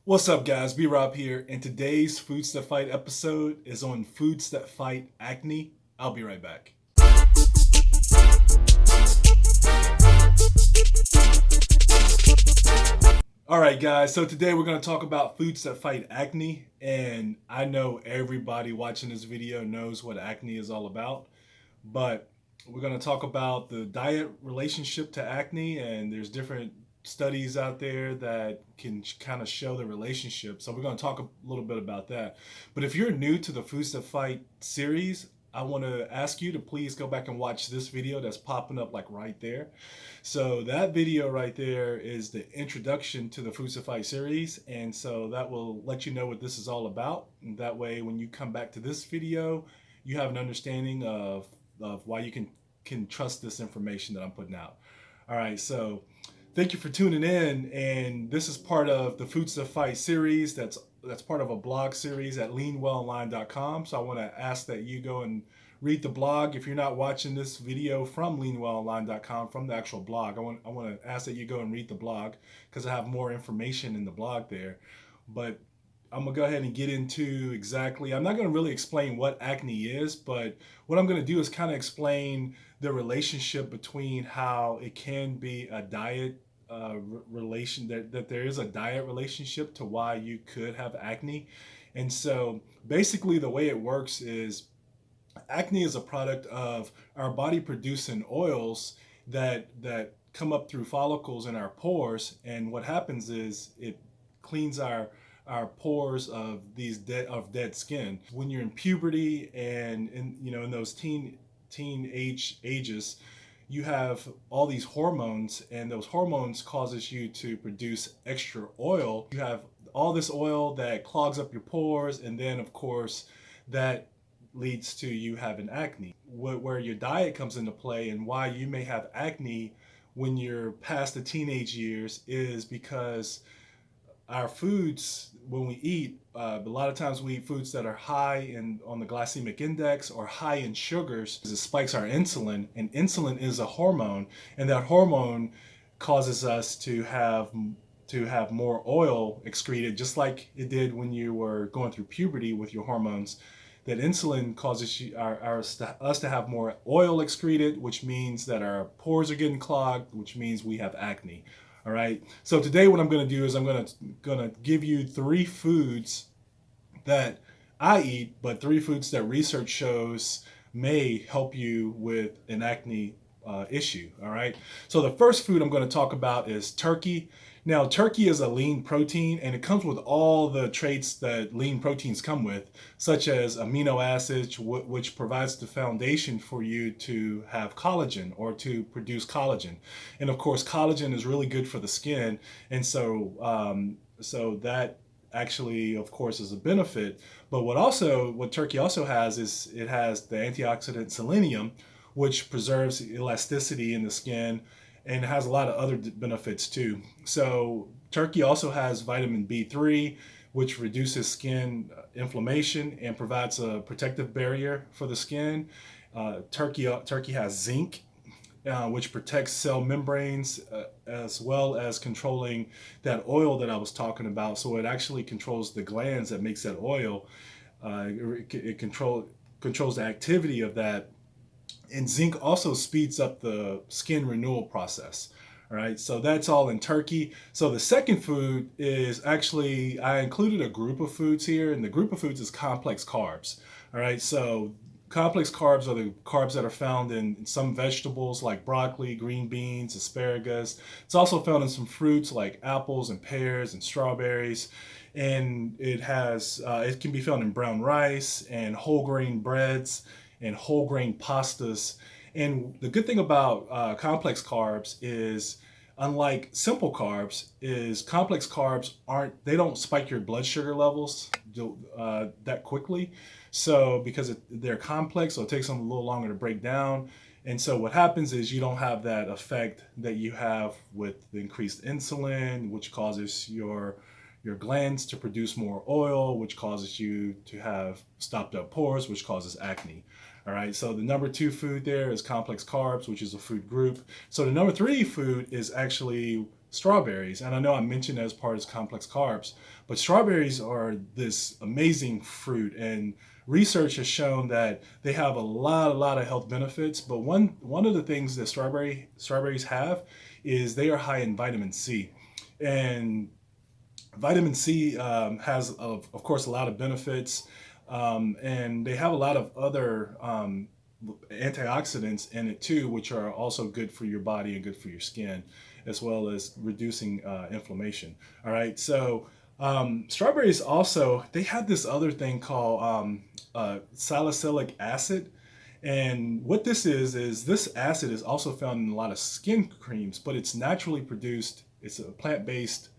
What's up, guys? B Rob here, and today's Foods That Fight episode is on foods that fight acne. I'll be right back. All right, guys, so today we're going to talk about foods that fight acne, and I know everybody watching this video knows what acne is all about, but we're going to talk about the diet relationship to acne, and there's different studies out there that can kind of show the relationship. So we're going to talk a little bit about that. But if you're new to the Foods That Fight series, I want to ask you to please go back and watch this video that's popping up like right there. So that video right there is the introduction to the Foods That Fight series, and so that will let you know what this is all about. And that way, when you come back to this video, you have an understanding of why you can trust this information that I'm putting out. All right, so thank you for tuning in, and this is part of the Foods That Fight series. That's part of a blog series at LEANWellOnline.com. So I want to ask that you go and read the blog. If you're not watching this video from LEANWellOnline.com, from the actual blog, I want to ask that you go and read the blog because I have more information in the blog there. But I'm gonna go ahead and get into exactly, I'm not gonna really explain what acne is, but what I'm gonna do is kind of explain the relationship between how it can be a diet relation, that there is a diet relationship to why you could have acne. And so basically the way it works is acne is a product of our body producing oils that come up through follicles in our pores, and what happens is it cleans our pores of dead skin. When you're in puberty and in those teenage ages, you have all these hormones, and those hormones causes you to produce extra oil. You have all this oil that clogs up your pores, and then of course that leads to you having acne. Where your diet comes into play and why you may have acne when you're past the teenage years is because our foods, when we eat, a lot of times we eat foods that are high on the glycemic index or high in sugars. It spikes our insulin, and insulin is a hormone, and that hormone causes us to have more oil excreted, just like it did when you were going through puberty with your hormones. That insulin causes us to have more oil excreted, which means that our pores are getting clogged, which means we have acne. All right. So today what I'm going to do is I'm going to give you 3 foods that I eat, but 3 foods that research shows may help you with an acne issue. All right. So the first food I'm going to talk about is turkey. Now, turkey is a lean protein, and it comes with all the traits that lean proteins come with, such as amino acids, which provides the foundation for you to have collagen or to produce collagen. And of course, collagen is really good for the skin, and so that actually, of course, is a benefit. But what turkey also has is it has the antioxidant selenium, which preserves elasticity in the skin, and it has a lot of other benefits too. So turkey also has vitamin B3, which reduces skin inflammation and provides a protective barrier for the skin. Turkey has zinc, which protects cell membranes, as well as controlling that oil that I was talking about. So it actually controls the glands that makes that oil. It controls the activity of that. And zinc also speeds up the skin renewal process. All right, so that's all in turkey. So the second food is actually, I included a group of foods here, and the group of foods is complex carbs. All right, so complex carbs are the carbs that are found in some vegetables like broccoli, green beans, asparagus. It's also found in some fruits like apples and pears and strawberries. And it can be found in brown rice and whole grain breads and whole grain pastas. And the good thing about complex carbs is, unlike simple carbs, is complex carbs they don't spike your blood sugar levels that quickly. So because they're complex, so it takes them a little longer to break down. And so what happens is you don't have that effect that you have with the increased insulin, which causes your glands to produce more oil, which causes you to have stopped up pores, which causes acne. All right, so the number 2 food there is complex carbs, which is a food group. So the number 3 food is actually strawberries. And I know I mentioned as part of complex carbs, but strawberries are this amazing fruit, and research has shown that they have a lot of health benefits. But one of the things that strawberries have is they are high in vitamin C, and vitamin C has, of course, a lot of benefits, and they have a lot of other antioxidants in it too, which are also good for your body and good for your skin, as well as reducing inflammation. All right, so strawberries also, they have this other thing called salicylic acid. And what this is this acid is also found in a lot of skin creams, but it's naturally produced. It's a plant-based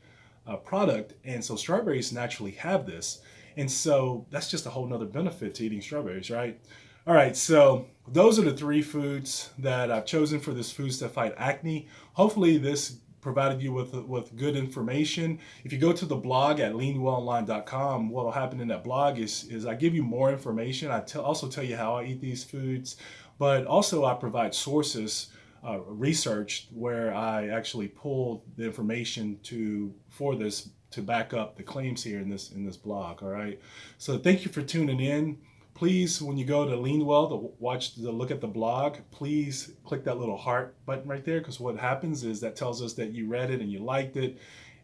product, and so strawberries naturally have this, and so that's just a whole nother benefit to eating strawberries, right? All right, so those are the three foods that I've chosen for this Foods That Fight Acne. Hopefully this provided you with good information. If you go to the blog at LEANWellOnline.com, what will happen in that blog is I give you more information. I also tell you how I eat these foods, but also I provide sources, research, where I actually pull the information for this to back up the claims here in this blog. All right, so thank you for tuning in. Please, when you go to LEANWell to look at the blog, please click that little heart button right there, because what happens is that tells us that you read it and you liked it,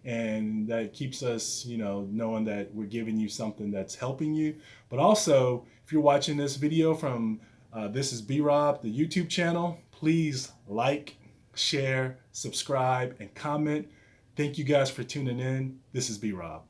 and that keeps us, knowing that we're giving you something that's helping you. But also, if you're watching this video from This is B-Rob, the YouTube channel, please like, share, subscribe, and comment. Thank you guys for tuning in. This is B-Rob.